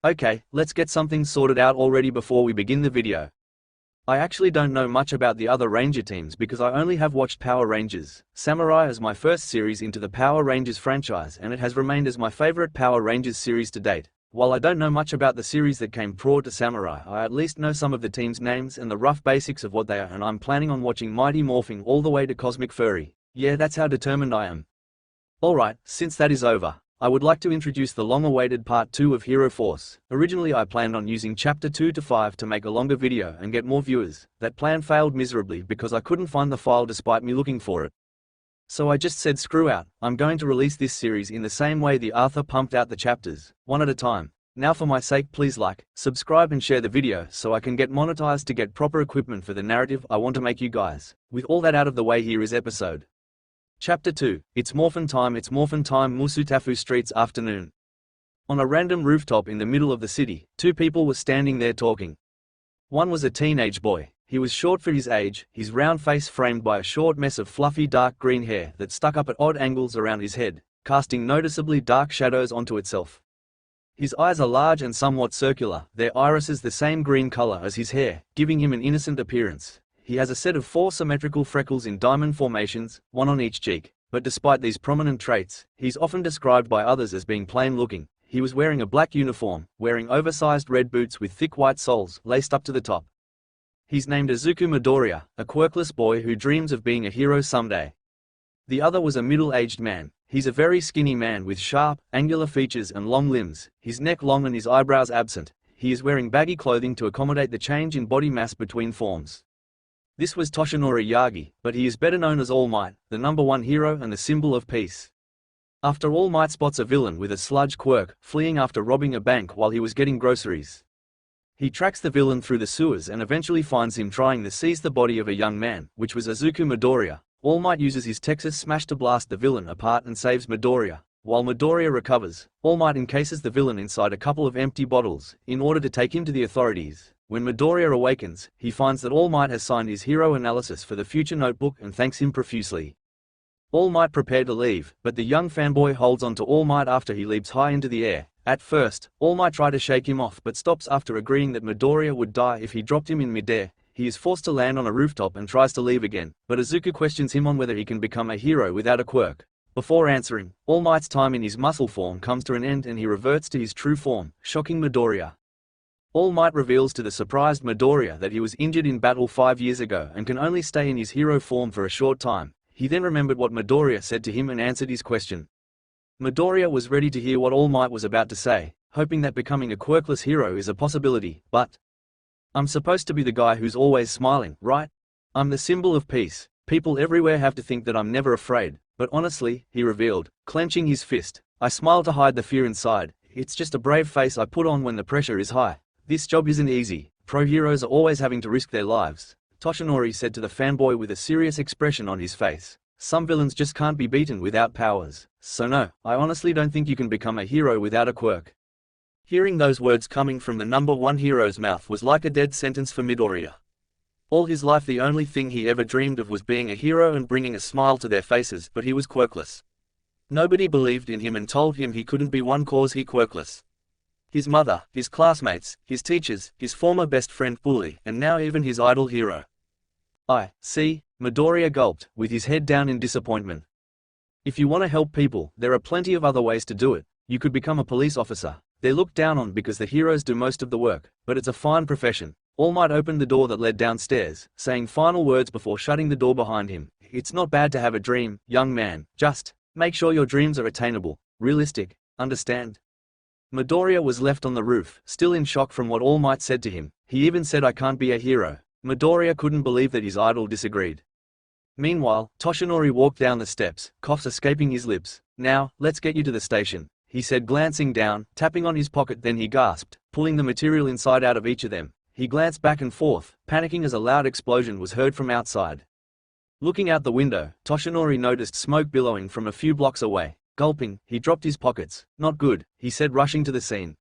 Okay, let's get something sorted out already before we begin the video. I actually don't know much about the other Ranger teams because I only have watched Power Rangers Samurai as my first series into the Power Rangers franchise, and it has remained as my favorite Power Rangers series to date. While I don't know much about the series that came prior to Samurai, I at least know some of the teams' names and the rough basics of what they are, and I'm planning on watching Mighty Morphing all the way to Cosmic Furry. Yeah, that's how determined I am. Alright, since that is over, I would like to introduce the long-awaited Part 2 of Hero Force. Originally I planned on using Chapter 2 to 5 to make a longer video and get more viewers. That plan failed miserably because I couldn't find the file despite me looking for it. So I just said screw out, I'm going to release this series in the same way the Arthur pumped out the chapters, one at a time. Now for my sake, please like, subscribe and share the video so I can get monetized to get proper equipment for the narrative I want to make you guys. With all that out of the way, here is episode Chapter 2, It's Morphin' Time, Musutafu Streets afternoon. On a random rooftop in the middle of the city, two people were standing there talking. One was a teenage boy. He was short for his age, his round face framed by a short mess of fluffy dark green hair that stuck up at odd angles around his head, casting noticeably dark shadows onto itself. His eyes are large and somewhat circular, their irises the same green color as his hair, giving him an innocent appearance. He has a set of 4 symmetrical freckles in diamond formations, one on each cheek, but despite these prominent traits, he's often described by others as being plain-looking. He was wearing a black uniform, wearing oversized red boots with thick white soles laced up to the top. He's named Izuku Midoriya, a quirkless boy who dreams of being a hero someday. The other was a middle-aged man. He's a very skinny man with sharp, angular features and long limbs, his neck long and his eyebrows absent. He is wearing baggy clothing to accommodate the change in body mass between forms. This was Toshinori Yagi, but he is better known as All Might, the #1 hero and the symbol of peace. After All Might spots a villain with a sludge quirk, fleeing after robbing a bank while he was getting groceries. He tracks the villain through the sewers and eventually finds him trying to seize the body of a young man, which was Izuku Midoriya. All Might uses his Texas Smash to blast the villain apart and saves Midoriya. While Midoriya recovers, All Might encases the villain inside a couple of empty bottles, in order to take him to the authorities. When Midoriya awakens, he finds that All Might has signed his hero analysis for the future notebook and thanks him profusely. All Might prepared to leave, but the young fanboy holds on to All Might after he leaps high into the air. At first, All Might tries to shake him off but stops after agreeing that Midoriya would die if he dropped him in midair. He is forced to land on a rooftop and tries to leave again, but Izuku questions him on whether he can become a hero without a quirk. Before answering, All Might's time in his muscle form comes to an end and he reverts to his true form, shocking Midoriya. All Might reveals to the surprised Midoriya that he was injured in battle 5 years ago and can only stay in his hero form for a short time. He then remembered what Midoriya said to him and answered his question. Midoriya was ready to hear what All Might was about to say, hoping that becoming a quirkless hero is a possibility, but I'm supposed to be the guy who's always smiling, right? I'm the symbol of peace. People everywhere have to think that I'm never afraid, but honestly, he revealed, clenching his fist, I smile to hide the fear inside. It's just a brave face I put on when the pressure is high. This job isn't easy. Pro heroes are always having to risk their lives, Toshinori said to the fanboy with a serious expression on his face. Some villains just can't be beaten without powers. So no, I honestly don't think you can become a hero without a quirk. Hearing those words coming from the #1 hero's mouth was like a dead sentence for Midoriya. All his life the only thing he ever dreamed of was being a hero and bringing a smile to their faces, but he was quirkless. Nobody believed in him and told him he couldn't be one cause he quirkless. His mother, his classmates, his teachers, his former best friend Bully, and now even his idol hero. I see, Midoriya gulped, with his head down in disappointment. If you want to help people, there are plenty of other ways to do it. You could become a police officer. They're looked down on because the heroes do most of the work, but it's a fine profession. All Might opened the door that led downstairs, saying final words before shutting the door behind him. It's not bad to have a dream, young man, just make sure your dreams are attainable, realistic, understand? Midoriya was left on the roof, still in shock from what All Might said to him. He even said I can't be a hero. Midoriya couldn't believe that his idol disagreed. Meanwhile, Toshinori walked down the steps, coughs escaping his lips. Now, let's get you to the station, he said, glancing down, tapping on his pocket. Then he gasped, pulling the material inside out of each of them. He glanced back and forth, panicking as a loud explosion was heard from outside. Looking out the window, Toshinori noticed smoke billowing from a few blocks away. Gulping, he dropped his pockets. Not good, he said, rushing to the scene.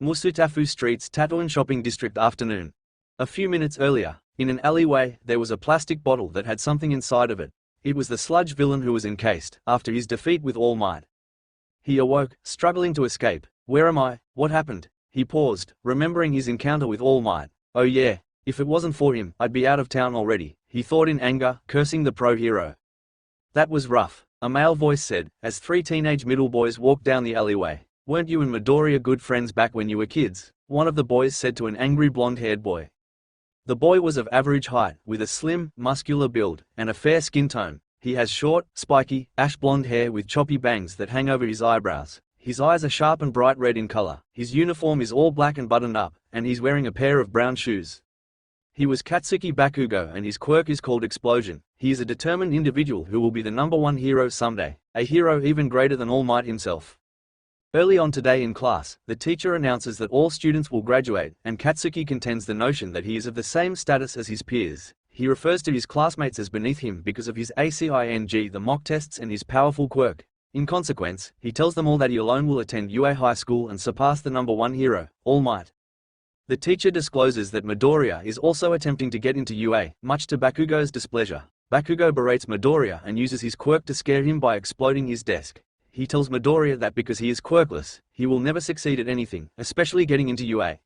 Musutafu Streets, Tatooine Shopping District afternoon. A few minutes earlier, in an alleyway, there was a plastic bottle that had something inside of it. It was the sludge villain who was encased, after his defeat with All Might. He awoke, struggling to escape. Where am I? What happened? He paused, remembering his encounter with All Might. Oh yeah, if it wasn't for him, I'd be out of town already, he thought in anger, cursing the pro-hero. That was rough, a male voice said, as three teenage middle boys walked down the alleyway. Weren't you and Midoriya good friends back when you were kids? One of the boys said to an angry blonde-haired boy. The boy was of average height, with a slim, muscular build, and a fair skin tone. He has short, spiky, ash-blonde hair with choppy bangs that hang over his eyebrows. His eyes are sharp and bright red in color. His uniform is all black and buttoned up, and he's wearing a pair of brown shoes. He was Katsuki Bakugo and his quirk is called Explosion. He is a determined individual who will be the #1 hero someday, a hero even greater than All Might himself. Early on today in class, the teacher announces that all students will graduate, and Katsuki contends the notion that he is of the same status as his peers. He refers to his classmates as beneath him because of his ACING, the mock tests, and his powerful quirk. In consequence, he tells them all that he alone will attend UA High School and surpass the #1 hero, All Might. The teacher discloses that Midoriya is also attempting to get into UA, much to Bakugo's displeasure. Bakugo berates Midoriya and uses his quirk to scare him by exploding his desk. He tells Midoriya that because he is quirkless, he will never succeed at anything, especially getting into UA.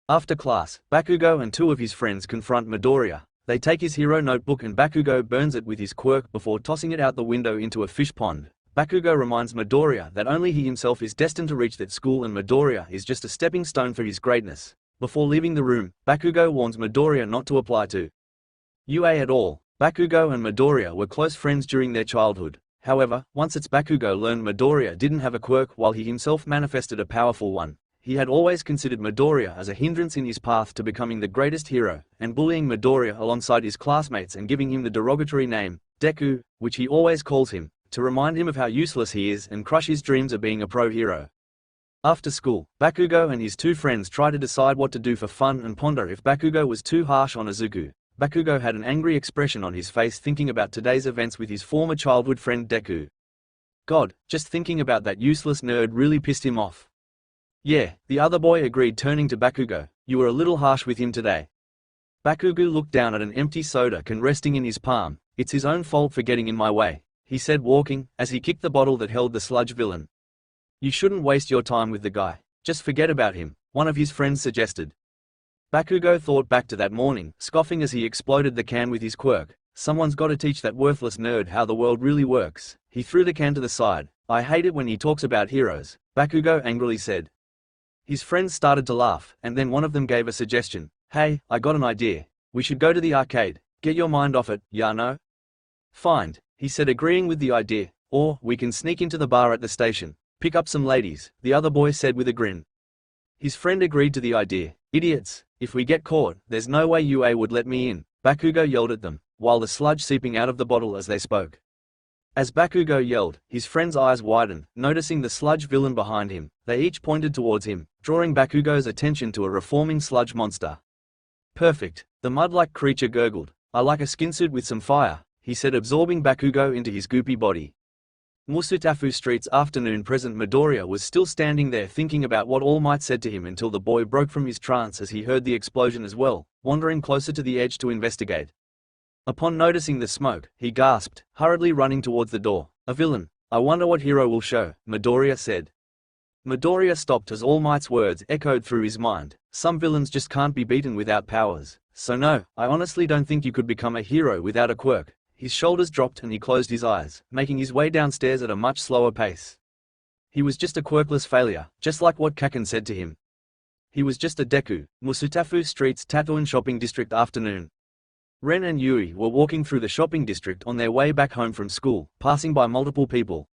After class, Bakugo and two of his friends confront Midoriya. They take his hero notebook and Bakugo burns it with his quirk before tossing it out the window into a fish pond. Bakugo reminds Midoriya that only he himself is destined to reach that school and Midoriya is just a stepping stone for his greatness. Before leaving the room, Bakugo warns Midoriya not to apply to UA at all. Bakugo and Midoriya were close friends during their childhood. However, once Bakugo learned Midoriya didn't have a quirk while he himself manifested a powerful one, he had always considered Midoriya as a hindrance in his path to becoming the greatest hero, and bullying Midoriya alongside his classmates and giving him the derogatory name, Deku, which he always calls him, to remind him of how useless he is and crush his dreams of being a pro-hero. After school, Bakugo and his two friends try to decide what to do for fun and ponder if Bakugo was too harsh on Izuku. Bakugo had an angry expression on his face thinking about today's events with his former childhood friend Deku. God, just thinking about that useless nerd really pissed him off. Yeah, the other boy agreed, turning to Bakugo. You were a little harsh with him today. Bakugo looked down at an empty soda can resting in his palm. It's his own fault for getting in my way, he said, walking, as he kicked the bottle that held the sludge villain. You shouldn't waste your time with the guy. Just forget about him, one of his friends suggested. Bakugo thought back to that morning, scoffing as he exploded the can with his quirk. Someone's got to teach that worthless nerd how the world really works. He threw the can to the side. I hate it when he talks about heroes, Bakugo angrily said. His friends started to laugh, and then one of them gave a suggestion. Hey, I got an idea. We should go to the arcade. Get your mind off it, Yano. Fine, he said, agreeing with the idea. Or, we can sneak into the bar at the station. Pick up some ladies, the other boy said with a grin. His friend agreed to the idea. Idiots, if we get caught, there's no way UA would let me in, Bakugo yelled at them, while the sludge seeping out of the bottle as they spoke. As Bakugo yelled, his friends' eyes widened, noticing the sludge villain behind him. They each pointed towards him, drawing Bakugo's attention to a reforming sludge monster. Perfect, the mud-like creature gurgled. I like a skinsuit with some fire, he said, absorbing Bakugo into his goopy body. Musutafu Street's afternoon present Midoriya was still standing there thinking about what All Might said to him until the boy broke from his trance as he heard the explosion as well, wandering closer to the edge to investigate. Upon noticing the smoke, he gasped, hurriedly running towards the door. A villain. I wonder what hero will show, Midoriya said. Midoriya stopped as All Might's words echoed through his mind. Some villains just can't be beaten without powers. So no, I honestly don't think you could become a hero without a quirk. His shoulders dropped and he closed his eyes, making his way downstairs at a much slower pace. He was just a quirkless failure, just like what Kaken said to him. He was just a Deku. Musutafu Street's Tatooine shopping district afternoon. Ren and Yui were walking through the shopping district on their way back home from school, passing by multiple people.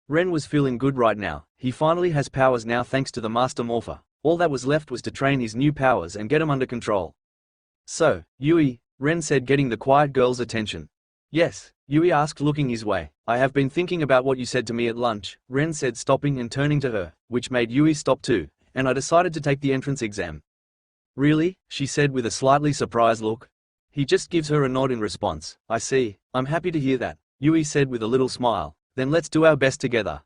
Ren was feeling good right now. He finally has powers now thanks to the Master Morpher. All that was left was to train his new powers and get him under control. So, Yui, Ren said, getting the quiet girl's attention. Yes, Yui asked, looking his way. I have been thinking about what you said to me at lunch, Ren said, stopping and turning to her, which made Yui stop too, and I decided to take the entrance exam. Really? She said with a slightly surprised look. He just gives her a nod in response. I see, I'm happy to hear that, Yui said with a little smile. Then let's do our best together.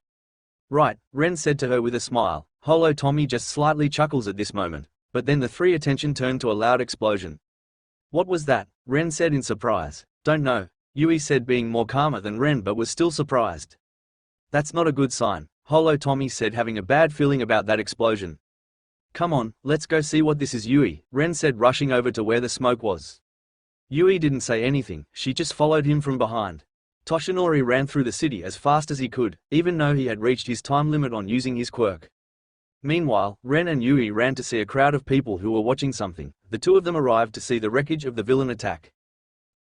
Right, Ren said to her with a smile. Holo Tommy just slightly chuckles at this moment, but then the three attention turned to a loud explosion. What was that? Ren said in surprise. Don't know, Yui said, being more calmer than Ren but was still surprised. That's not a good sign, Holo Tommy said, having a bad feeling about that explosion. Come on, let's go see what this is. Yui, Ren said, rushing over to where the smoke was. Yui didn't say anything, she just followed him from behind. Toshinori ran through the city as fast as he could, even though he had reached his time limit on using his quirk. Meanwhile, Ren and Yui ran to see a crowd of people who were watching something. The two of them arrived to see the wreckage of the villain attack.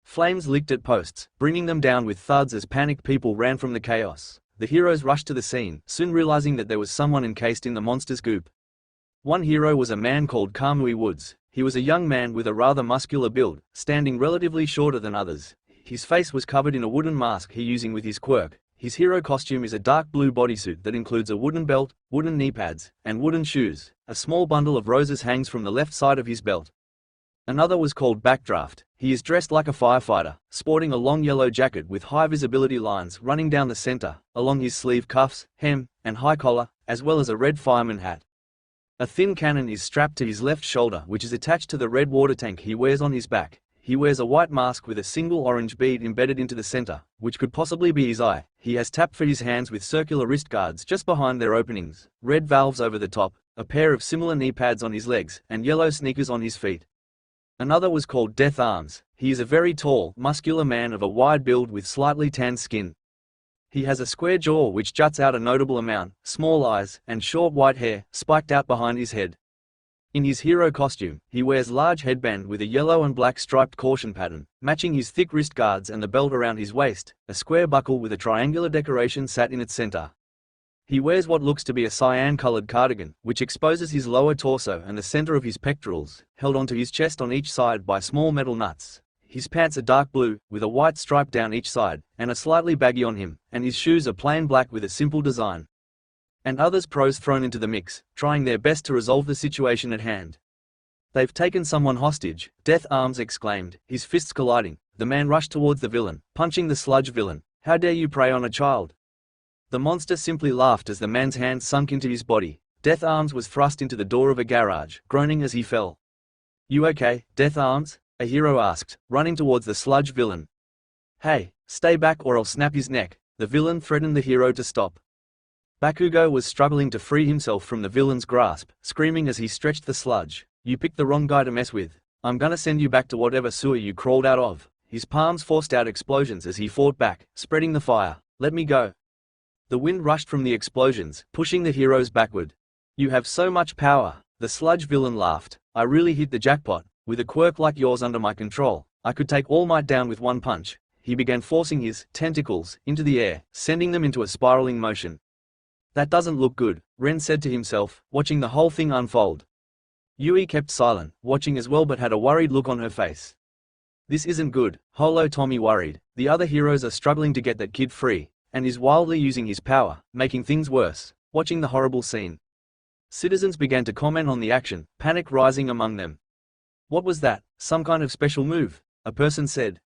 Flames licked at posts, bringing them down with thuds as panicked people ran from the chaos. The heroes rushed to the scene, soon realizing that there was someone encased in the monster's goop. One hero was a man called Kamui Woods. He was a young man with a rather muscular build, standing relatively shorter than others. His face was covered in a wooden mask he using with his quirk. His hero costume is a dark blue bodysuit that includes a wooden belt, wooden knee pads, and wooden shoes. A small bundle of roses hangs from the left side of his belt. Another was called Backdraft. He is dressed like a firefighter, sporting a long yellow jacket with high visibility lines running down the center, along his sleeve cuffs, hem, and high collar, as well as a red fireman hat. A thin cannon is strapped to his left shoulder, which is attached to the red water tank he wears on his back. He wears a white mask with a single orange bead embedded into the center, which could possibly be his eye. He has tapped for his hands with circular wrist guards just behind their openings, red valves over the top, a pair of similar knee pads on his legs, and yellow sneakers on his feet. Another was called Death Arms. He is a very tall, muscular man of a wide build with slightly tanned skin. He has a square jaw which juts out a notable amount, small eyes, and short white hair, spiked out behind his head. In his hero costume, he wears large headband with a yellow and black striped caution pattern, matching his thick wrist guards and the belt around his waist. A square buckle with a triangular decoration sat in its center. He wears what looks to be a cyan-colored cardigan, which exposes his lower torso and the center of his pectorals, held onto his chest on each side by small metal nuts. His pants are dark blue, with a white stripe down each side, and are slightly baggy on him, and his shoes are plain black with a simple design. And others pros thrown into the mix, trying their best to resolve the situation at hand. They've taken someone hostage, Death Arms exclaimed, his fists colliding. The man rushed towards the villain, punching the sludge villain. How dare you prey on a child? The monster simply laughed as the man's hand sunk into his body. Death Arms was thrust into the door of a garage, groaning as he fell. You okay, Death Arms? A hero asked, running towards the sludge villain. Hey, stay back or I'll snap his neck. The villain threatened the hero to stop. Bakugo was struggling to free himself from the villain's grasp, screaming as he stretched the sludge. You picked the wrong guy to mess with. I'm gonna send you back to whatever sewer you crawled out of. His palms forced out explosions as he fought back, spreading the fire. Let me go. The wind rushed from the explosions, pushing the heroes backward. You have so much power. The sludge villain laughed. I really hit the jackpot. With a quirk like yours under my control, I could take All Might down with one punch. He began forcing his tentacles into the air, sending them into a spiraling motion. That doesn't look good, Ren said to himself, watching the whole thing unfold. Yui kept silent, watching as well but had a worried look on her face. This isn't good, Holo Tommy worried. The other heroes are struggling to get that kid free, and is wildly using his power, making things worse. Watching the horrible scene, citizens began to comment on the action, panic rising among them. What was that? Some kind of special move? A person said.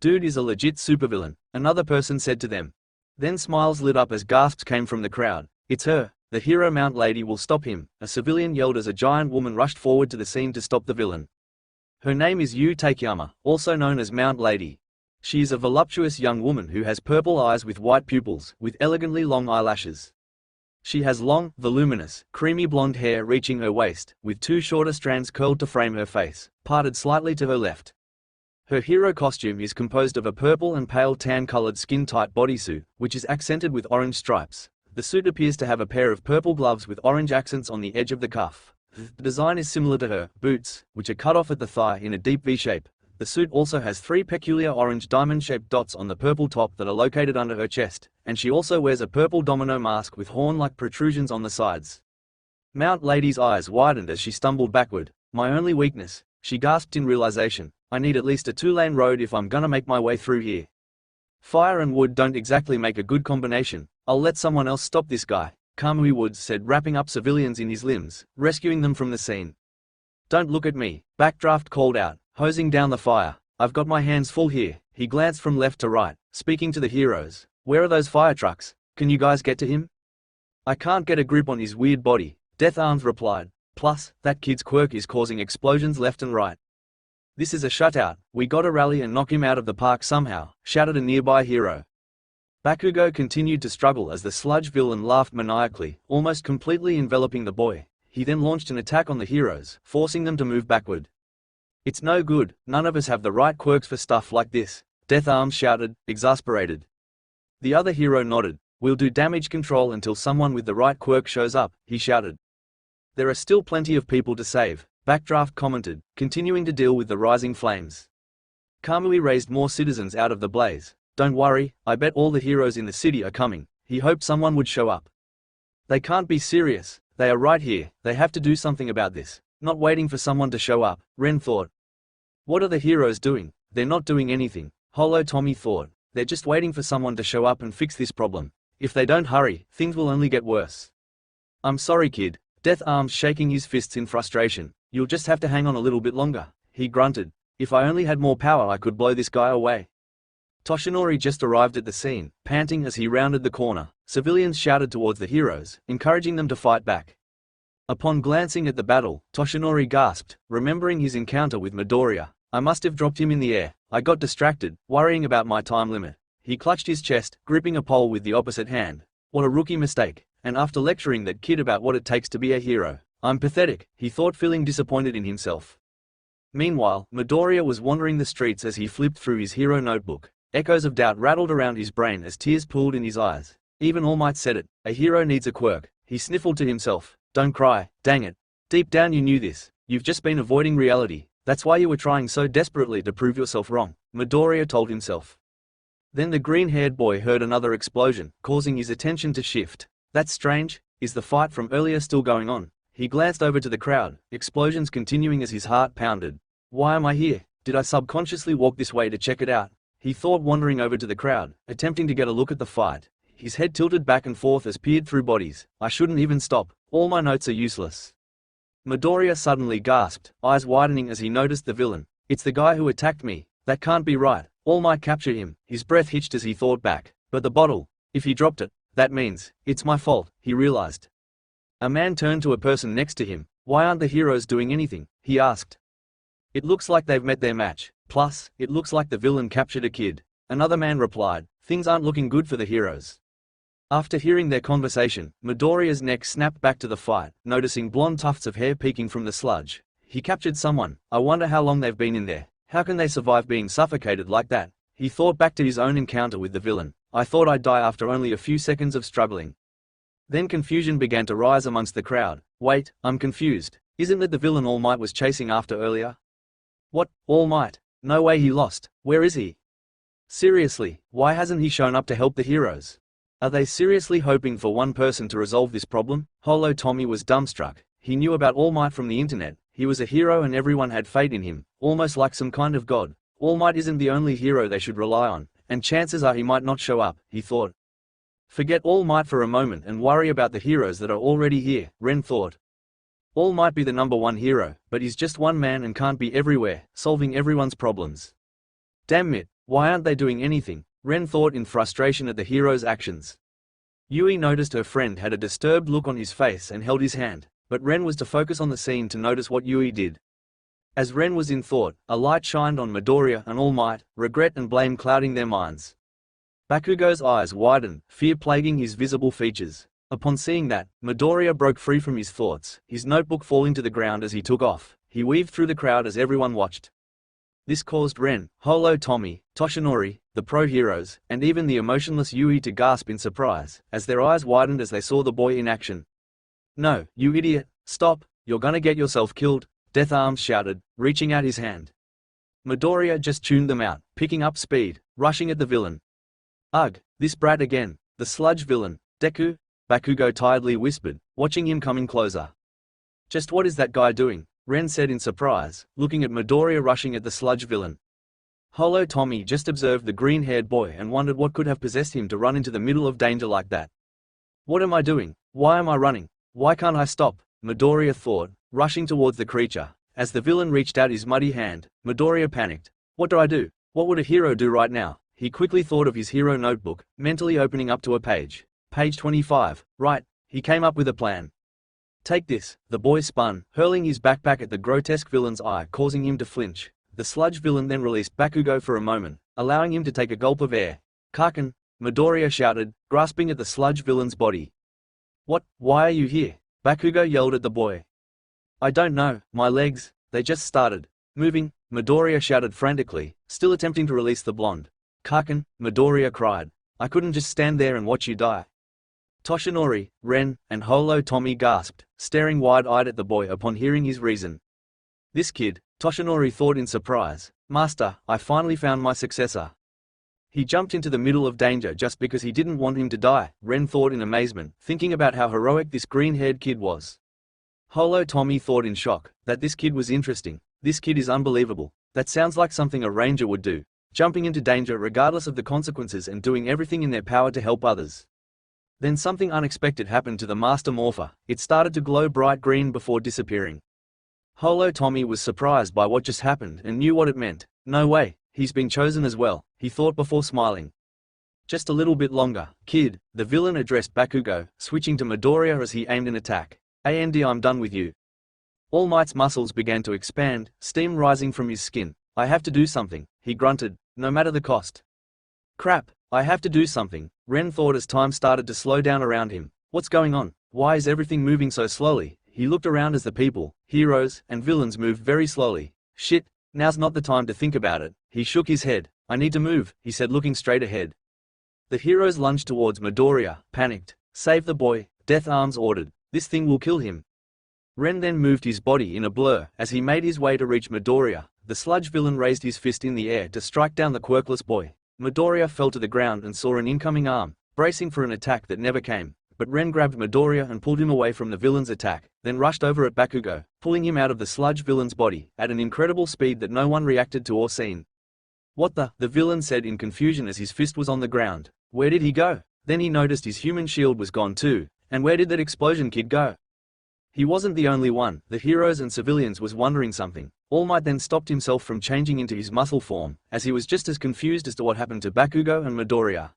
Dude is a legit supervillain, another person said to them. Then smiles lit up as gasps came from the crowd. It's her. The hero Mount Lady will stop him, a civilian yelled as a giant woman rushed forward to the scene to stop the villain. Her name is Yu Takeyama, also known as Mount Lady. She is a voluptuous young woman who has purple eyes with white pupils, with elegantly long eyelashes. She has long, voluminous, creamy blonde hair reaching her waist, with two shorter strands curled to frame her face, parted slightly to her left. Her hero costume is composed of a purple and pale tan-colored skin-tight bodysuit, which is accented with orange stripes. The suit appears to have a pair of purple gloves with orange accents on the edge of the cuff. The design is similar to her boots, which are cut off at the thigh in a deep V shape. The suit also has three peculiar orange diamond-shaped dots on the purple top that are located under her chest, and she also wears a purple domino mask with horn-like protrusions on the sides. Mount Lady's eyes widened as she stumbled backward. My only weakness, she gasped in realization. I need at least a two-lane road if I'm gonna make my way through here. Fire and wood don't exactly make a good combination. I'll let someone else stop this guy, Kamui Woods said, wrapping up civilians in his limbs, rescuing them from the scene. Don't look at me, Backdraft called out, hosing down the fire. I've got my hands full here. He glanced from left to right, speaking to the heroes. Where are those fire trucks? Can you guys get to him? I can't get a grip on his weird body, Death Arms replied. Plus, that kid's quirk is causing explosions left and right. This is a shutout. We gotta rally and knock him out of the park somehow, shouted a nearby hero. Bakugo continued to struggle as the sludge villain laughed maniacally, almost completely enveloping the boy. He then launched an attack on the heroes, forcing them to move backward. "It's no good, none of us have the right quirks for stuff like this," Death Arms shouted, exasperated. The other hero nodded. "We'll do damage control until someone with the right quirk shows up," he shouted. "There are still plenty of people to save," Backdraft commented, continuing to deal with the rising flames. Kamui raised more citizens out of the blaze. "Don't worry, I bet all the heroes in the city are coming." He hoped someone would show up. "They can't be serious, they are right here, they have to do something about this." Not waiting for someone to show up, Ren thought. "What are the heroes doing? They're not doing anything," Hollow Tommy thought. "They're just waiting for someone to show up and fix this problem. If they don't hurry, things will only get worse." "I'm sorry, kid," Death Arms shaking his fists in frustration. "You'll just have to hang on a little bit longer," he grunted. "If I only had more power I could blow this guy away." Toshinori just arrived at the scene, panting as he rounded the corner. Civilians shouted towards the heroes, encouraging them to fight back. Upon glancing at the battle, Toshinori gasped, remembering his encounter with Midoriya. "I must have dropped him in the air. I got distracted, worrying about my time limit." He clutched his chest, gripping a pole with the opposite hand. What a rookie mistake. And after lecturing that kid about what it takes to be a hero, I'm pathetic, he thought, feeling disappointed in himself. Meanwhile, Midoriya was wandering the streets as he flipped through his hero notebook. Echoes of doubt rattled around his brain as tears pooled in his eyes. Even All Might said it, a hero needs a quirk. He sniffled to himself. "Don't cry, dang it. Deep down you knew this. You've just been avoiding reality. That's why you were trying so desperately to prove yourself wrong," Midoriya told himself. Then the green-haired boy heard another explosion, causing his attention to shift. "That's strange. Is the fight from earlier still going on?" He glanced over to the crowd, explosions continuing as his heart pounded. "Why am I here? Did I subconsciously walk this way to check it out?" He thought, wandering over to the crowd, attempting to get a look at the fight. His head tilted back and forth as peered through bodies. "I shouldn't even stop. All my notes are useless." Midoriya suddenly gasped, eyes widening as he noticed the villain. "It's the guy who attacked me. That can't be right. All Might captured him." His breath hitched as he thought back. "But the bottle. If he dropped it, that means it's my fault," he realized. A man turned to a person next to him. "Why aren't the heroes doing anything?" he asked. "It looks like they've met their match. Plus, it looks like the villain captured a kid." Another man replied. "Things aren't looking good for the heroes." After hearing their conversation, Midoriya's neck snapped back to the fight, noticing blonde tufts of hair peeking from the sludge. He captured someone. I wonder how long they've been in there. How can they survive being suffocated like that? He thought back to his own encounter with the villain. "I thought I'd die after only a few seconds of struggling." Then confusion began to rise amongst the crowd. "Wait, I'm confused. Isn't it the villain All Might was chasing after earlier?" "What, All Might? No way, he lost. Where is he? Seriously, why hasn't he shown up to help the heroes? Are they seriously hoping for one person to resolve this problem?" Hollow Tommy was dumbstruck. He knew about All Might from the internet. He was a hero and everyone had faith in him, almost like some kind of god. All Might isn't the only hero they should rely on, and chances are he might not show up, he thought. Forget All Might for a moment and worry about the heroes that are already here, Ren thought. All Might be the #1 hero, but he's just one man and can't be everywhere, solving everyone's problems. Damn it, why aren't they doing anything? Ren thought in frustration at the hero's actions. Yui noticed her friend had a disturbed look on his face and held his hand, but Ren was to focus on the scene to notice what Yui did. As Ren was in thought, a light shined on Midoriya and All Might, regret and blame clouding their minds. Bakugo's eyes widened, fear plaguing his visible features. Upon seeing that, Midoriya broke free from his thoughts, his notebook falling to the ground as he took off. He weaved through the crowd as everyone watched. This caused Ren, Hollow Tommy, Toshinori, the pro heroes, and even the emotionless Yui to gasp in surprise, as their eyes widened as they saw the boy in action. "No, you idiot, stop, you're gonna get yourself killed," Death Arms shouted, reaching out his hand. Midoriya just tuned them out, picking up speed, rushing at the villain. "Ugh, this brat again, the sludge villain, Deku," Bakugo tiredly whispered, watching him coming closer. "Just what is that guy doing?" Ren said in surprise, looking at Midoriya rushing at the sludge villain. Hollow Tommy just observed the green-haired boy and wondered what could have possessed him to run into the middle of danger like that. "What am I doing? Why am I running? Why can't I stop?" Midoriya thought, rushing towards the creature. As the villain reached out his muddy hand, Midoriya panicked. "What do I do? What would a hero do right now?" He quickly thought of his hero notebook, mentally opening up to a page. Page 25, right, he came up with a plan. "Take this," the boy spun, hurling his backpack at the grotesque villain's eye, causing him to flinch. The sludge villain then released Bakugo for a moment, allowing him to take a gulp of air. "Kaken," Midoriya shouted, grasping at the sludge villain's body. "What? Why are you here?" Bakugo yelled at the boy. I don't know, my legs, they just started moving, Midoriya shouted frantically, still attempting to release the blonde. Kaken, Midoriya cried. I couldn't just stand there and watch you die. Toshinori, Ren, and Holo Tommy gasped, staring wide-eyed at the boy upon hearing his reason. This kid, Toshinori thought in surprise. Master, I finally found my successor. He jumped into the middle of danger just because he didn't want him to die, Ren thought in amazement, thinking about how heroic this green-haired kid was. Holo Tommy thought in shock, that this kid was interesting. This kid is unbelievable. That sounds like something a ranger would do. Jumping into danger regardless of the consequences and doing everything in their power to help others. Then something unexpected happened to the Master Morpher. It started to glow bright green before disappearing. Holo Tommy was surprised by what just happened and knew what it meant. No way, he's been chosen as well, he thought before smiling. Just a little bit longer, kid, the villain addressed Bakugo, switching to Midoriya as he aimed an attack. I'm done with you. All Might's muscles began to expand, steam rising from his skin. I have to do something, he grunted, no matter the cost. Crap, I have to do something, Ren thought as time started to slow down around him. What's going on? Why is everything moving so slowly? He looked around as the people, heroes, and villains moved very slowly. Shit, now's not the time to think about it. He shook his head. I need to move, he said looking straight ahead. The heroes lunged towards Midoriya, panicked. Save the boy, Death Arms ordered. This thing will kill him. Ren then moved his body in a blur as he made his way to reach Midoriya. The sludge villain raised his fist in the air to strike down the quirkless boy. Midoriya fell to the ground and saw an incoming arm, bracing for an attack that never came. But Ren grabbed Midoriya and pulled him away from the villain's attack, then rushed over at Bakugo, pulling him out of the sludge villain's body, at an incredible speed that no one reacted to or seen. What the villain said in confusion as his fist was on the ground. Where did he go? Then he noticed his human shield was gone too, and where did that explosion kid go? He wasn't the only one, the heroes and civilians was wondering something. All Might then stopped himself from changing into his muscle form, as he was just as confused as to what happened to Bakugo and Midoriya.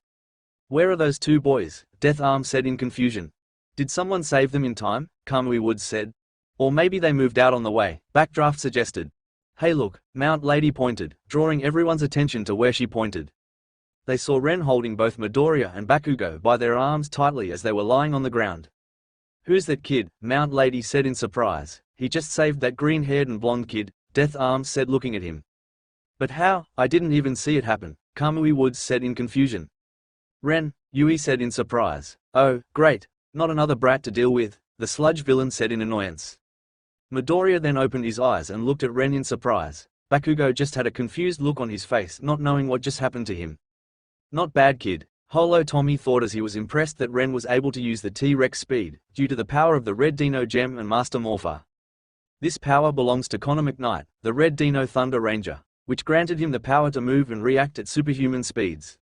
Where are those two boys? Death Arm said in confusion. Did someone save them in time? Kamui Woods said. Or maybe they moved out on the way, Backdraft suggested. Hey look, Mount Lady pointed, drawing everyone's attention to where she pointed. They saw Ren holding both Midoriya and Bakugo by their arms tightly as they were lying on the ground. Who's that kid? Mount Lady said in surprise. He just saved that green-haired and blonde kid, Death Arms said looking at him. But how? I didn't even see it happen, Kamui Woods said in confusion. Ren, Yui said in surprise. Oh, great, not another brat to deal with, the sludge villain said in annoyance. Midoriya then opened his eyes and looked at Ren in surprise. Bakugo just had a confused look on his face, not knowing what just happened to him. Not bad kid, Holo Tommy thought as he was impressed that Ren was able to use the T-Rex speed, due to the power of the Red Dino Gem and Master Morpher. This power belongs to Connor McKnight, the Red Dino Thunder Ranger, which granted him the power to move and react at superhuman speeds.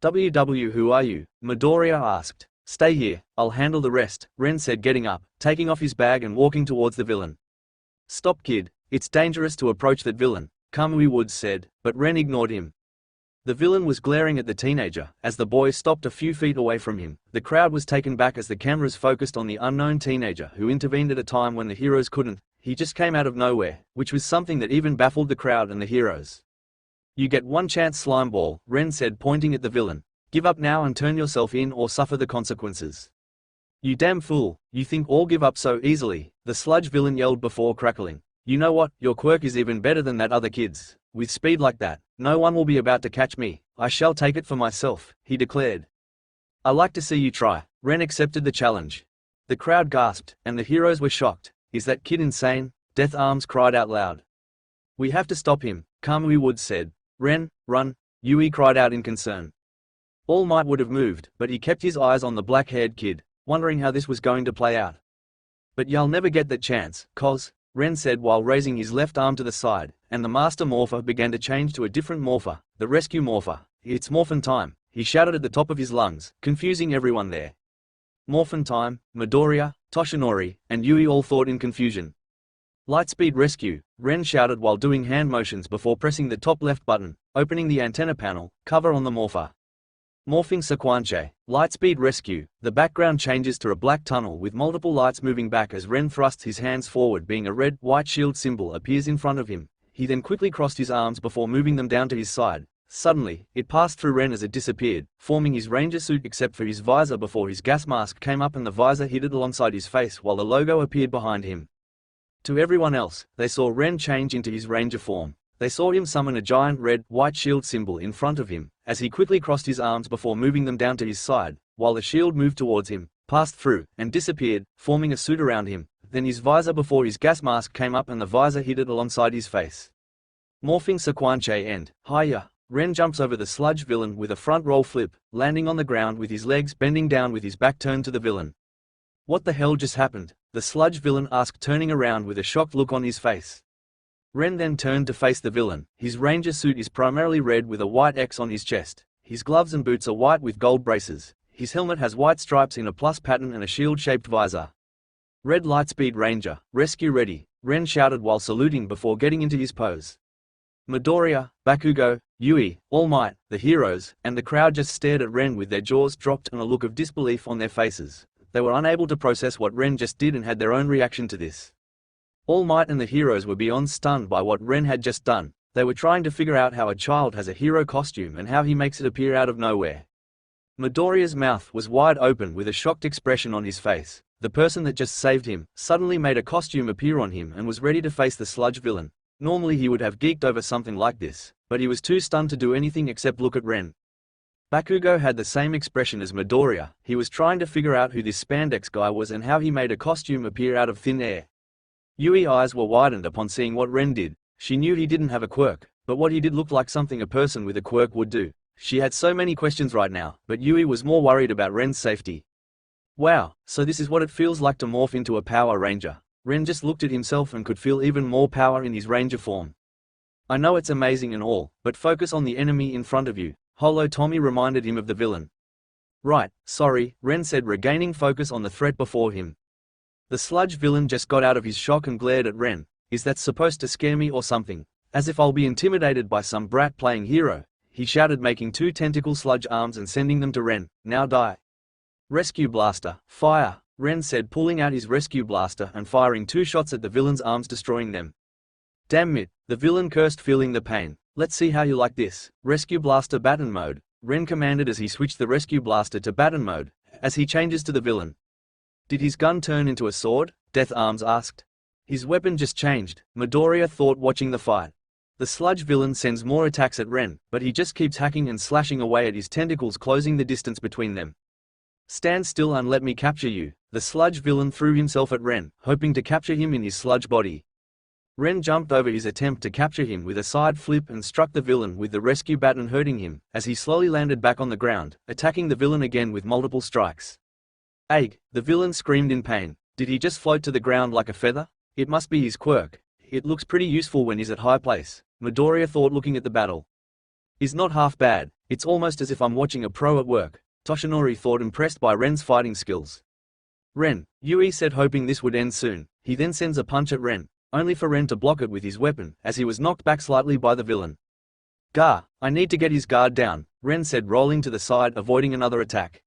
Who are you? Midoriya asked. Stay here, I'll handle the rest, Ren said getting up, taking off his bag and walking towards the villain. Stop kid, it's dangerous to approach that villain, Kamui Woods said, but Ren ignored him. The villain was glaring at the teenager, as the boy stopped a few feet away from him. The crowd was taken back as the cameras focused on the unknown teenager who intervened at a time when the heroes couldn't. He just came out of nowhere, which was something that even baffled the crowd and the heroes. You get one chance Slimeball, Ren said pointing at the villain. Give up now and turn yourself in or suffer the consequences. You damn fool, you think all give up so easily, the sludge villain yelled before crackling. You know what, your quirk is even better than that other kid's. With speed like that, no one will be about to catch me. I shall take it for myself, he declared. I like to see you try. Ren accepted the challenge. The crowd gasped, and the heroes were shocked. Is that kid insane? Death Arms cried out loud. We have to stop him, Kamui Woods said. Ren, run, Yui cried out in concern. All Might would have moved, but he kept his eyes on the black-haired kid, wondering how this was going to play out. But you'll never get that chance, cause, Ren said while raising his left arm to the side, and the Master Morpher began to change to a different Morpher, the Rescue Morpher. It's Morphin time, he shouted at the top of his lungs, confusing everyone there. Morphin time, Midoriya, Toshinori, and Yui all thought in confusion. Lightspeed Rescue, Ren shouted while doing hand motions before pressing the top left button, opening the antenna panel, cover on the Morpher. Morphing Sequence, Lightspeed Rescue, the background changes to a black tunnel with multiple lights moving back as Ren thrusts his hands forward being a red-white shield symbol appears in front of him. He then quickly crossed his arms before moving them down to his side. Suddenly, it passed through Ren as it disappeared, forming his ranger suit except for his visor before his gas mask came up and the visor hid it alongside his face while the logo appeared behind him. To everyone else, they saw Ren change into his ranger form. They saw him summon a giant red-white shield symbol in front of him, as he quickly crossed his arms before moving them down to his side, while the shield moved towards him, passed through, and disappeared, forming a suit around him. Then his visor before his gas mask came up and the visor hit it alongside his face. Morphing sequence end. Hiya. Ren jumps over the sludge villain with a front roll flip, landing on the ground with his legs bending down with his back turned to the villain. What the hell just happened? The sludge villain asked, turning around with a shocked look on his face. Ren then turned to face the villain. His ranger suit is primarily red with a white X on his chest. His gloves and boots are white with gold braces. His helmet has white stripes in a plus pattern and a shield-shaped visor. Red Lightspeed Ranger, rescue ready, Ren shouted while saluting before getting into his pose. Midoriya, Bakugo, Yui, All Might, the heroes, and the crowd just stared at Ren with their jaws dropped and a look of disbelief on their faces. They were unable to process what Ren just did and had their own reaction to this. All Might and the heroes were beyond stunned by what Ren had just done. They were trying to figure out how a child has a hero costume and how he makes it appear out of nowhere. Midoriya's mouth was wide open with a shocked expression on his face. The person that just saved him suddenly made a costume appear on him and was ready to face the sludge villain. Normally he would have geeked over something like this, but he was too stunned to do anything except look at Ren. Bakugo had the same expression as Midoriya. He was trying to figure out who this spandex guy was and how he made a costume appear out of thin air. Yui's eyes were widened upon seeing what Ren did. She knew he didn't have a quirk, but what he did looked like something a person with a quirk would do. She had so many questions right now, but Yui was more worried about Ren's safety. Wow, so this is what it feels like to morph into a Power Ranger. Ren just looked at himself and could feel even more power in his Ranger form. I know it's amazing and all, but focus on the enemy in front of you. Holo Tommy reminded him of the villain. Right, sorry, Ren said, regaining focus on the threat before him. The sludge villain just got out of his shock and glared at Ren. Is that supposed to scare me or something? As if I'll be intimidated by some brat playing hero, he shouted, making two tentacle sludge arms and sending them to Ren. Now die. Rescue blaster, fire, Ren said, pulling out his rescue blaster and firing two shots at the villain's arms, destroying them. Damn it, the villain cursed, feeling the pain. Let's see how you like this. Rescue blaster baton mode, Ren commanded as he switched the rescue blaster to baton mode, as he changes to the villain. Did his gun turn into a sword? Death Arms asked. His weapon just changed, Midoriya thought, watching the fight. The sludge villain sends more attacks at Ren, but he just keeps hacking and slashing away at his tentacles, closing the distance between them. Stand still and let me capture you. The sludge villain threw himself at Ren, hoping to capture him in his sludge body. Ren jumped over his attempt to capture him with a side flip and struck the villain with the rescue baton, hurting him, as he slowly landed back on the ground, attacking the villain again with multiple strikes. Aig, the villain screamed in pain. Did he just float to the ground like a feather? It must be his quirk. It looks pretty useful when he's at high place, Midoriya thought, looking at the battle. Is not half bad. It's almost as if I'm watching a pro at work, Toshinori thought, impressed by Ren's fighting skills. Ren, Yui said, hoping this would end soon. He then sends a punch at Ren, only for Ren to block it with his weapon, as he was knocked back slightly by the villain. Gah, I need to get his guard down, Ren said, rolling to the side, avoiding another attack.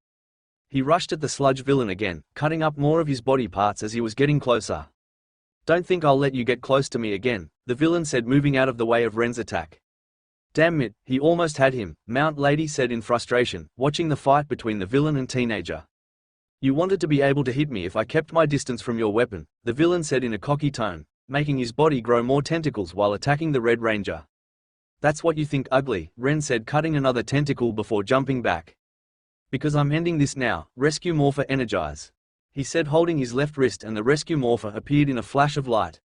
He rushed at the sludge villain again, cutting up more of his body parts as he was getting closer. Don't think I'll let you get close to me again, the villain said, moving out of the way of Ren's attack. Damn it, he almost had him, Mount Lady said in frustration, watching the fight between the villain and teenager. You wanted to be able to hit me if I kept my distance from your weapon, the villain said in a cocky tone, making his body grow more tentacles while attacking the Red Ranger. That's what you think, ugly, Ren said, cutting another tentacle before jumping back. Because I'm ending this now, Rescue Morpher energize, he said, holding his left wrist, and the Rescue Morpher appeared in a flash of light.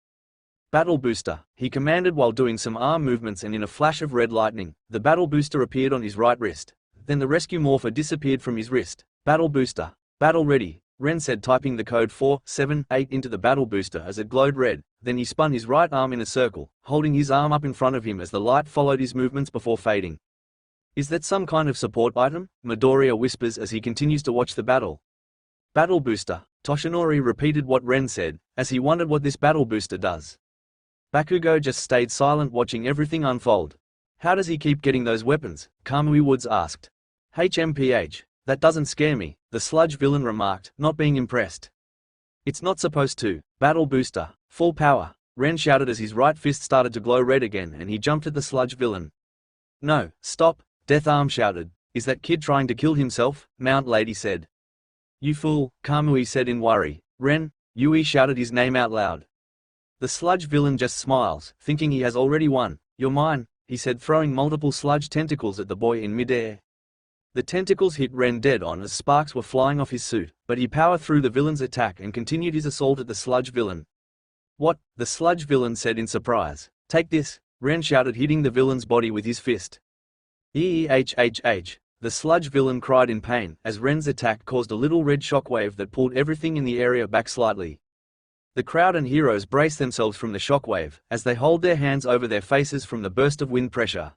Battle Booster, he commanded while doing some arm movements, and in a flash of red lightning, the Battle Booster appeared on his right wrist. Then the Rescue Morpher disappeared from his wrist. Battle Booster. Battle ready, Ren said, typing the code 478 into the Battle Booster as it glowed red. Then he spun his right arm in a circle, holding his arm up in front of him as the light followed his movements before fading. Is that some kind of support item? Midoriya whispers as he continues to watch the battle. Battle Booster. Toshinori repeated what Ren said, as he wondered what this Battle Booster does. Bakugo just stayed silent, watching everything unfold. How does he keep getting those weapons? Kamui Woods asked. HMPH. That doesn't scare me, the sludge villain remarked, not being impressed. It's not supposed to. Battle Booster. Full power, Ren shouted as his right fist started to glow red again and he jumped at the sludge villain. No, stop, Death Arm shouted. Is that kid trying to kill himself? Mount Lady said. You fool, Kamui said in worry. Ren, Yui shouted his name out loud. The sludge villain just smiles, thinking he has already won. "You're mine," he said, throwing multiple sludge tentacles at the boy in midair. The tentacles hit Ren dead on as sparks were flying off his suit, but he powered through the villain's attack and continued his assault at the sludge villain. "What?" the sludge villain said in surprise. "Take this," Ren shouted, hitting the villain's body with his fist. "Ehhhh," the sludge villain cried in pain, as Ren's attack caused a little red shockwave that pulled everything in the area back slightly. The crowd and heroes brace themselves from the shockwave, as they hold their hands over their faces from the burst of wind pressure.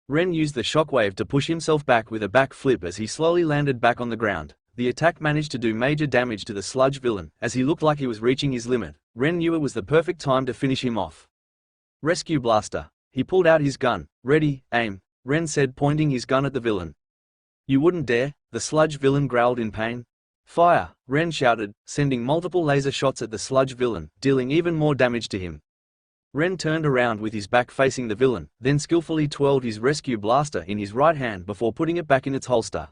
Ren used the shockwave to push himself back with a back flip as he slowly landed back on the ground. The attack managed to do major damage to the sludge villain, as he looked like he was reaching his limit. Ren knew it was the perfect time to finish him off. "Rescue blaster." He pulled out his gun. "Ready, aim," Ren said, pointing his gun at the villain. "You wouldn't dare," the sludge villain growled in pain. "Fire," Ren shouted, sending multiple laser shots at the sludge villain, dealing even more damage to him. Ren turned around with his back facing the villain, then skillfully twirled his rescue blaster in his right hand before putting it back in its holster.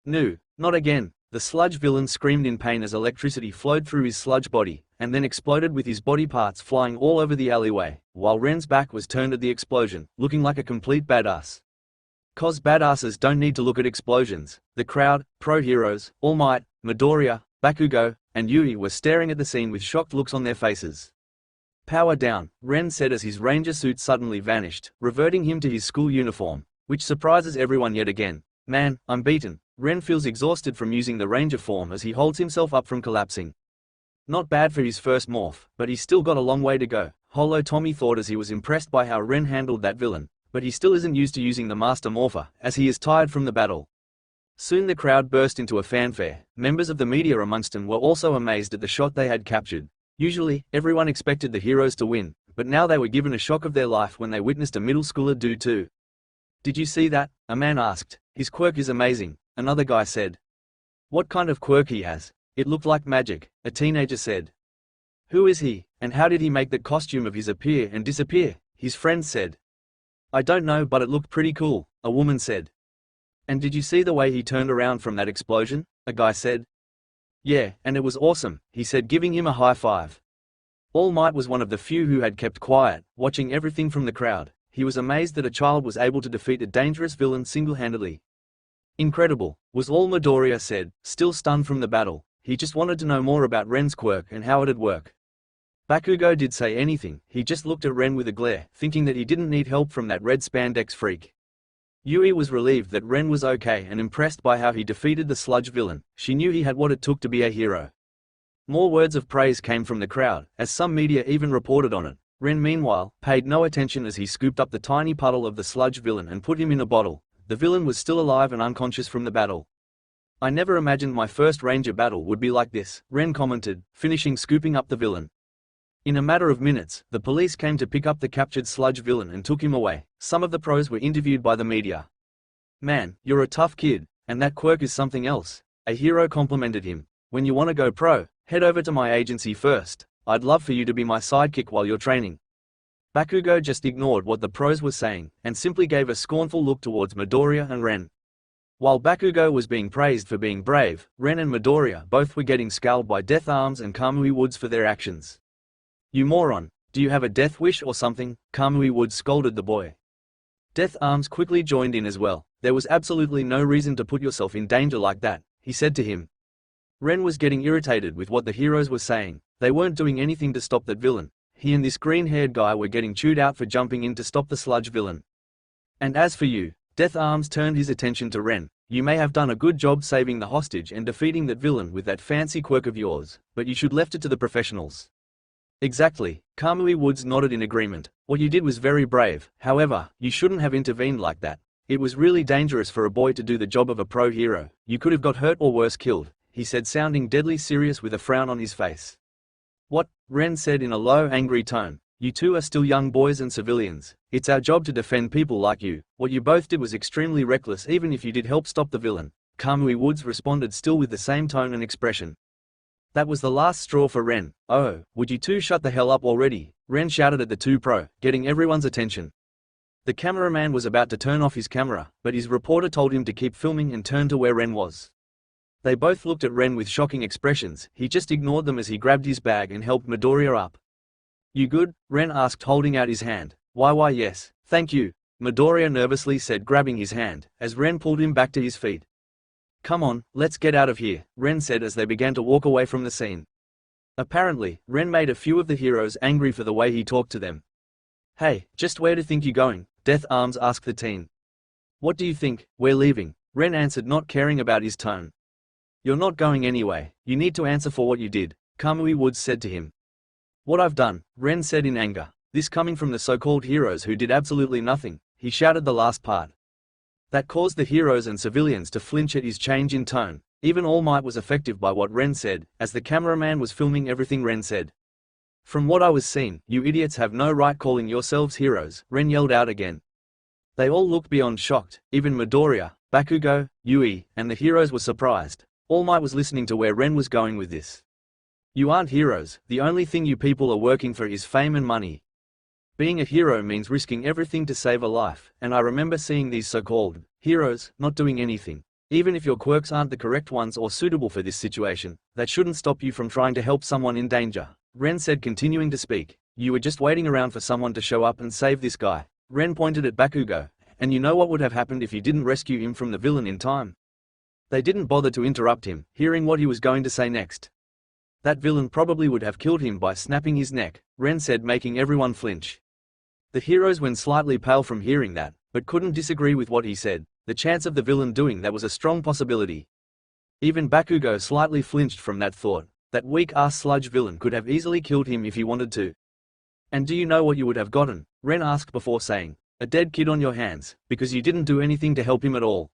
"No, not again," the sludge villain screamed in pain as electricity flowed through his sludge body, and then exploded with his body parts flying all over the alleyway, while Ren's back was turned at the explosion, looking like a complete badass. "'Cause badasses don't need to look at explosions." The crowd, pro heroes, All Might, Midoriya, Bakugo, and Yui were staring at the scene with shocked looks on their faces. "Power down," Ren said as his ranger suit suddenly vanished, reverting him to his school uniform, which surprises everyone yet again. "Man, I'm beaten." Ren feels exhausted from using the ranger form as he holds himself up from collapsing. Not bad for his first morph, but he's still got a long way to go. Holo Tommy thought as he was impressed by how Ren handled that villain, but he still isn't used to using the Master Morpher, as he is tired from the battle. Soon the crowd burst into a fanfare. Members of the media amongst them were also amazed at the shot they had captured. Usually, everyone expected the heroes to win, but now they were given a shock of their life when they witnessed a middle schooler do too. "Did you see that?" a man asked. "His quirk is amazing," another guy said. "What kind of quirk he has? It looked like magic," a teenager said. "Who is he, and how did he make that costume of his appear and disappear?" his friends said. "I don't know, but it looked pretty cool," a woman said. "And did you see the way he turned around from that explosion?" a guy said. "Yeah, and it was awesome," he said, giving him a high five. All Might was one of the few who had kept quiet, watching everything from the crowd. He was amazed that a child was able to defeat a dangerous villain single-handedly. "Incredible," was all Midoriya said, still stunned from the battle. He just wanted to know more about Ren's quirk and how it'd work. Bakugo did say anything. He just looked at Ren with a glare, thinking that he didn't need help from that red spandex freak. Yui was relieved that Ren was okay and impressed by how he defeated the sludge villain. She knew he had what it took to be a hero. More words of praise came from the crowd, as some media even reported on it. Ren meanwhile, paid no attention as he scooped up the tiny puddle of the sludge villain and put him in a bottle. The villain was still alive and unconscious from the battle. "I never imagined my first ranger battle would be like this," Ren commented, finishing scooping up the villain. In a matter of minutes, the police came to pick up the captured sludge villain and took him away. Some of the pros were interviewed by the media. "Man, you're a tough kid, and that quirk is something else," a hero complimented him. "When you want to go pro, head over to my agency first. I'd love for you to be my sidekick while you're training." Bakugo just ignored what the pros were saying, and simply gave a scornful look towards Midoriya and Ren. While Bakugo was being praised for being brave, Ren and Midoriya both were getting scowled by Death Arms and Kamui Woods for their actions. "You moron, do you have a death wish or something?" Kamui Woods scolded the boy. Death Arms quickly joined in as well. "There was absolutely no reason to put yourself in danger like that," he said to him. Ren was getting irritated with what the heroes were saying. They weren't doing anything to stop that villain. He and this green-haired guy were getting chewed out for jumping in to stop the sludge villain. "And as for you," Death Arms turned his attention to Ren. "You may have done a good job saving the hostage and defeating that villain with that fancy quirk of yours, but you should left it to the professionals." "Exactly," Kamui Woods nodded in agreement. "What you did was very brave, however, you shouldn't have intervened like that. It was really dangerous for a boy to do the job of a pro hero. You could have got hurt or worse killed," he said, sounding deadly serious with a frown on his face. "What?" Ren said in a low, angry tone. "You two are still young boys and civilians. It's our job to defend people like you. What you both did was extremely reckless even if you did help stop the villain." Kamui Woods responded still with the same tone and expression. That was the last straw for Ren. "Oh, would you two shut the hell up already?" Ren shouted at the two pro, getting everyone's attention. The cameraman was about to turn off his camera, but his reporter told him to keep filming and turn to where Ren was. They both looked at Ren with shocking expressions. He just ignored them as he grabbed his bag and helped Midoriya up. You good? Ren asked, holding out his hand. Why yes, thank you, Midoriya nervously said, grabbing his hand, as Ren pulled him back to his feet. Come on, let's get out of here, Ren said as they began to walk away from the scene. Apparently, Ren made a few of the heroes angry for the way he talked to them. Hey, just where do you think you're going? Death Arms asked the teen. What do you think? We're leaving, Ren answered, not caring about his tone. You're not going anyway, you need to answer for what you did, Kamui Woods said to him. What I've done, Ren said in anger, this coming from the so-called heroes who did absolutely nothing, he shouted the last part. That caused the heroes and civilians to flinch at his change in tone. Even All Might was effective by what Ren said, as the cameraman was filming everything Ren said. From what I was seeing, you idiots have no right calling yourselves heroes, Ren yelled out again. They all looked beyond shocked, even Midoriya, Bakugo, Yui, and the heroes were surprised. All Might was listening to where Ren was going with this. You aren't heroes, the only thing you people are working for is fame and money. Being a hero means risking everything to save a life, and I remember seeing these so-called heroes not doing anything. Even if your quirks aren't the correct ones or suitable for this situation, that shouldn't stop you from trying to help someone in danger, Ren said, continuing to speak. You were just waiting around for someone to show up and save this guy. Ren pointed at Bakugo, and you know what would have happened if you didn't rescue him from the villain in time? They didn't bother to interrupt him, hearing what he was going to say next. That villain probably would have killed him by snapping his neck, Ren said, making everyone flinch. The heroes went slightly pale from hearing that, but couldn't disagree with what he said. The chance of the villain doing that was a strong possibility. Even Bakugo slightly flinched from that thought. That weak-ass sludge villain could have easily killed him if he wanted to. And do you know what you would have gotten? Ren asked before saying, a dead kid on your hands, because you didn't do anything to help him at all.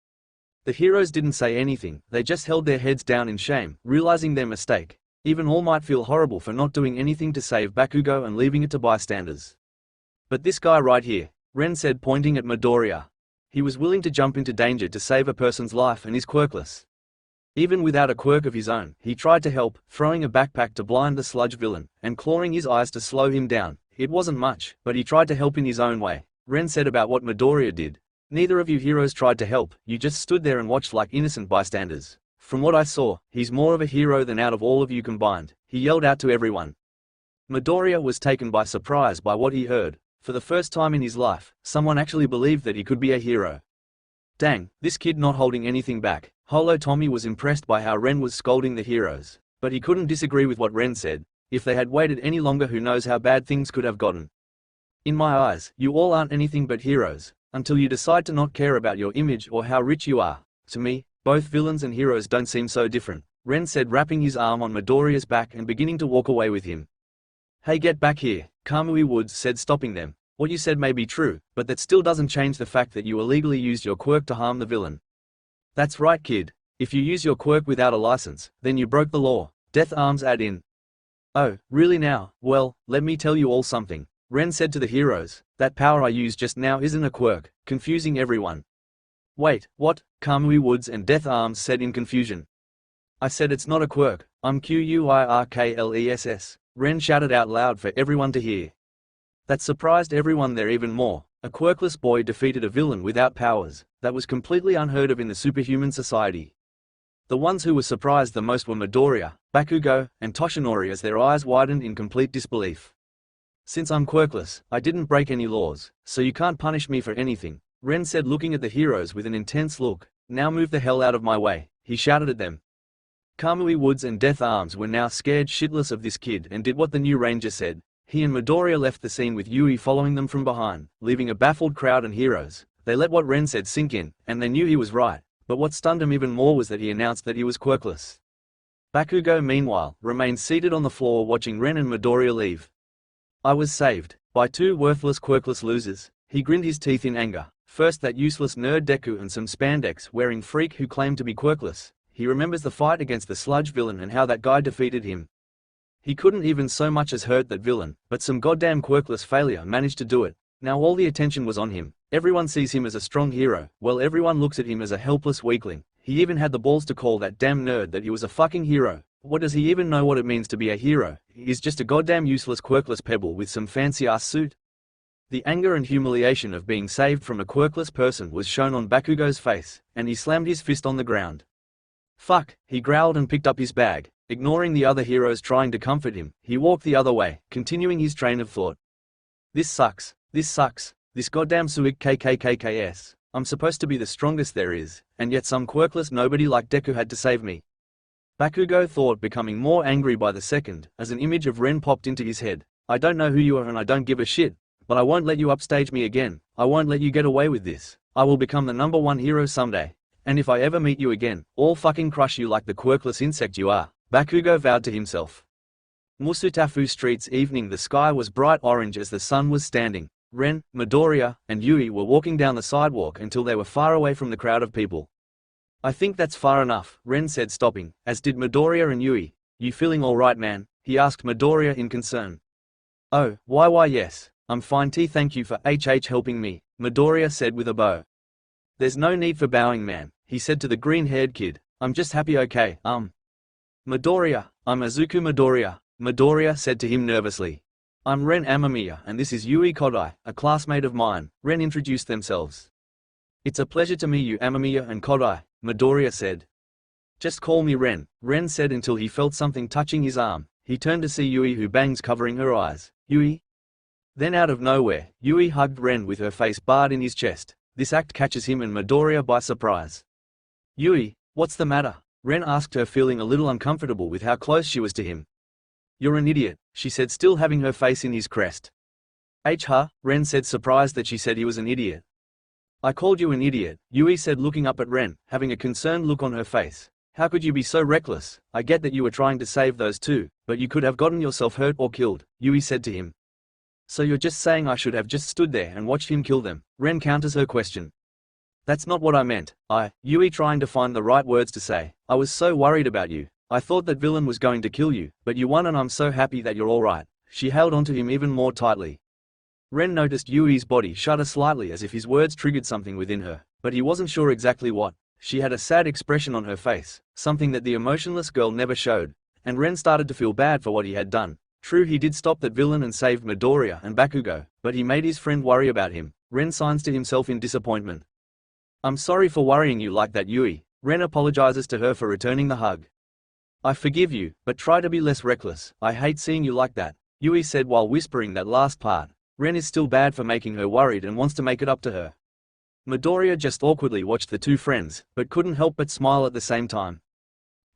The heroes didn't say anything, they just held their heads down in shame, realizing their mistake. Even All Might feel horrible for not doing anything to save Bakugo and leaving it to bystanders. But this guy right here, Ren said, pointing at Midoriya. He was willing to jump into danger to save a person's life and is quirkless. Even without a quirk of his own, he tried to help, throwing a backpack to blind the sludge villain, and clawing his eyes to slow him down. It wasn't much, but he tried to help in his own way, Ren said about what Midoriya did. Neither of you heroes tried to help, you just stood there and watched like innocent bystanders. From what I saw, he's more of a hero than out of all of you combined, he yelled out to everyone. Midoriya was taken by surprise by what he heard. For the first time in his life, someone actually believed that he could be a hero. Dang, this kid not holding anything back. Holo Tommy was impressed by how Ren was scolding the heroes, but he couldn't disagree with what Ren said. If they had waited any longer, who knows how bad things could have gotten. In my eyes, you all aren't anything but heroes, until you decide to not care about your image or how rich you are. To me, both villains and heroes don't seem so different, Ren said, wrapping his arm on Midoriya's back and beginning to walk away with him. Hey, get back here, Kamui Woods said, stopping them. What you said may be true, but that still doesn't change the fact that you illegally used your quirk to harm the villain. That's right, kid. If you use your quirk without a license, then you broke the law, Death Arms add in. Oh, really now? Well, let me tell you all something, Ren said to the heroes. That power I used just now isn't a quirk, confusing everyone. Wait, what? Kamui Woods and Death Arms said in confusion. I said it's not a quirk, I'm Quirkless, Ren shouted out loud for everyone to hear. That surprised everyone there even more. A quirkless boy defeated a villain without powers. That was completely unheard of in the superhuman society. The ones who were surprised the most were Midoriya, Bakugo, and Toshinori as their eyes widened in complete disbelief. Since I'm quirkless, I didn't break any laws, so you can't punish me for anything, Ren said, looking at the heroes with an intense look. Now move the hell out of my way, he shouted at them. Kamui Woods and Death Arms were now scared shitless of this kid and did what the new ranger said. He and Midoriya left the scene with Yui following them from behind, leaving a baffled crowd and heroes. They let what Ren said sink in, and they knew he was right, but what stunned them even more was that he announced that he was quirkless. Bakugo, meanwhile, remained seated on the floor watching Ren and Midoriya leave. I was saved by two worthless quirkless losers, he grinned his teeth in anger. First that useless nerd Deku and some spandex-wearing freak who claimed to be quirkless. He remembers the fight against the sludge villain and how that guy defeated him. He couldn't even so much as hurt that villain, but some goddamn quirkless failure managed to do it. Now all the attention was on him. Everyone sees him as a strong hero, while everyone looks at him as a helpless weakling. He even had the balls to call that damn nerd that he was a fucking hero. What does he even know what it means to be a hero? He's just a goddamn useless quirkless pebble with some fancy-ass suit. The anger and humiliation of being saved from a quirkless person was shown on Bakugo's face, and he slammed his fist on the ground. Fuck, he growled and picked up his bag. Ignoring the other heroes trying to comfort him, he walked the other way, continuing his train of thought. This sucks. This sucks. This goddamn Suik KKKKS. I'm supposed to be the strongest there is, and yet some quirkless nobody like Deku had to save me. Bakugo thought, becoming more angry by the second, as an image of Ren popped into his head. I don't know who you are and I don't give a shit, but I won't let you upstage me again. I won't let you get away with this. I will become the #1 hero someday. And if I ever meet you again, I'll fucking crush you like the quirkless insect you are, Bakugo vowed to himself. Musutafu Street's evening. The sky was bright orange as the sun was standing. Ren, Midoriya, and Yui were walking down the sidewalk until they were far away from the crowd of people. I think that's far enough, Ren said, stopping, as did Midoriya and Yui. You feeling alright, man? He asked Midoriya in concern. Oh, why yes, I'm fine thank you for helping me, Midoriya said with a bow. There's no need for bowing, man, he said to the green-haired kid. I'm just happy okay, Midoriya, I'm Izuku Midoriya, Midoriya said to him nervously. I'm Ren Amamiya and this is Yui Kodai, a classmate of mine, Ren introduced themselves. It's a pleasure to meet you, Amamiya and Kodai, Midoriya said. Just call me Ren, Ren said until he felt something touching his arm. He turned to see Yui, who bangs covering her eyes. Yui? Then out of nowhere, Yui hugged Ren with her face barred in his chest. This act catches him and Midoriya by surprise. Yui, what's the matter? Ren asked her, feeling a little uncomfortable with how close she was to him. You're an idiot, she said, still having her face in his crest. Huh? Ren said, surprised that she said he was an idiot. I called you an idiot, Yui said, looking up at Ren, having a concerned look on her face. How could you be so reckless? I get that you were trying to save those two, but you could have gotten yourself hurt or killed, Yui said to him. So you're just saying I should have just stood there and watched him kill them? Ren counters her question. That's not what I meant, Yui trying to find the right words to say. I was so worried about you. I thought that villain was going to kill you, but you won and I'm so happy that you're alright. She held onto him even more tightly. Ren noticed Yui's body shudder slightly as if his words triggered something within her, but he wasn't sure exactly what. She had a sad expression on her face, something that the emotionless girl never showed, and Ren started to feel bad for what he had done. True, he did stop that villain and saved Midoriya and Bakugo, but he made his friend worry about him. Ren signs to himself in disappointment. I'm sorry for worrying you like that, Yui. Ren apologizes to her for returning the hug. I forgive you, but try to be less reckless. I hate seeing you like that, Yui said while whispering that last part. Ren is still bad for making her worried and wants to make it up to her. Midoriya just awkwardly watched the two friends, but couldn't help but smile at the same time.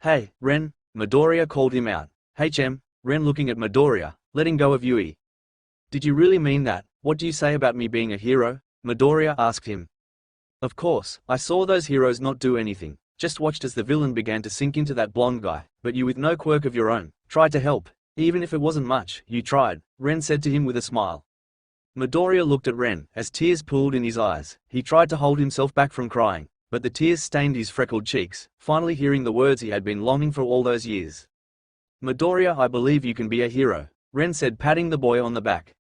Hey, Ren, Midoriya called him out. Ren looking at Midoriya, letting go of Yui. Did you really mean that? What do you say about me being a hero? Midoriya asked him. Of course, I saw those heroes not do anything, just watched as the villain began to sink into that blonde guy, but you with no quirk of your own, tried to help. Even if it wasn't much, you tried, Ren said to him with a smile. Midoriya looked at Ren, as tears pooled in his eyes. He tried to hold himself back from crying, but the tears stained his freckled cheeks, finally hearing the words he had been longing for all those years. Midoriya, I believe you can be a hero, Ren said, patting the boy on the back.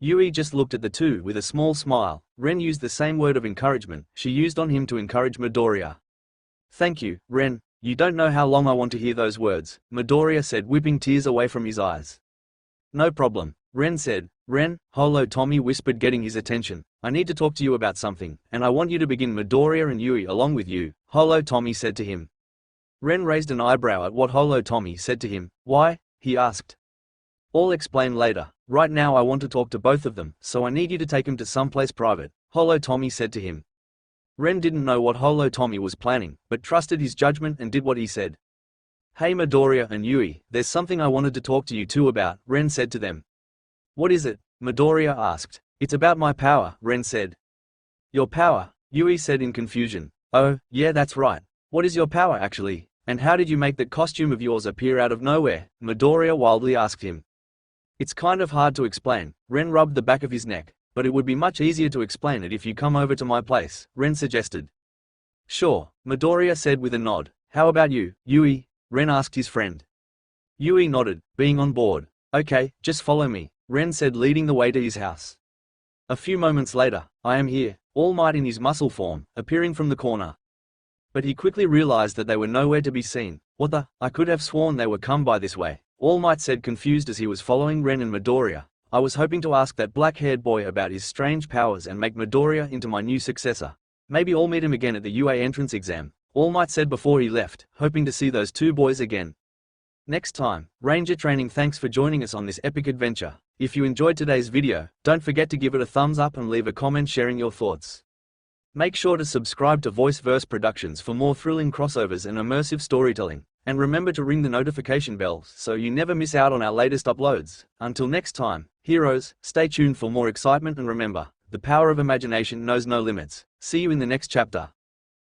Yui just looked at the two with a small smile. Ren used the same word of encouragement she used on him to encourage Midoriya. Thank you, Ren. You don't know how long I want to hear those words, Midoriya said, wiping tears away from his eyes. No problem, Ren said. Ren, Holo Tommy whispered, getting his attention. I need to talk to you about something, and I want you to begin Midoriya and Yui along with you, Holo Tommy said to him. Ren raised an eyebrow at what Holo Tommy said to him. Why? He asked. I'll explain later. Right now I want to talk to both of them, so I need you to take them to someplace private, Holo Tommy said to him. Ren didn't know what Holo Tommy was planning, but trusted his judgment and did what he said. Hey Midoriya and Yui, there's something I wanted to talk to you two about, Ren said to them. What is it? Midoriya asked. It's about my power, Ren said. Your power? Yui said in confusion. Oh, yeah, that's right. What is your power actually? And how did you make that costume of yours appear out of nowhere? Midoriya wildly asked him. It's kind of hard to explain, Ren rubbed the back of his neck, but it would be much easier to explain it if you come over to my place, Ren suggested. Sure, Midoriya said with a nod. How about you, Yui? Ren asked his friend. Yui nodded, being on board. Okay, just follow me, Ren said, leading the way to his house. A few moments later, I am here, All Might in his muscle form, appearing from the corner. But he quickly realized that they were nowhere to be seen. What the? I could have sworn they were come by this way, All Might said, confused as he was following Ren and Midoriya. I was hoping to ask that black-haired boy about his strange powers and make Midoriya into my new successor. Maybe I'll meet him again at the UA entrance exam, All Might said before he left, hoping to see those two boys again. Next time, Ranger Training, thanks for joining us on this epic adventure. If you enjoyed today's video, don't forget to give it a thumbs up and leave a comment sharing your thoughts. Make sure to subscribe to VoiceVerse Productions for more thrilling crossovers and immersive storytelling. And remember to ring the notification bell so you never miss out on our latest uploads. Until next time, heroes, stay tuned for more excitement and remember, the power of imagination knows no limits. See you in the next chapter.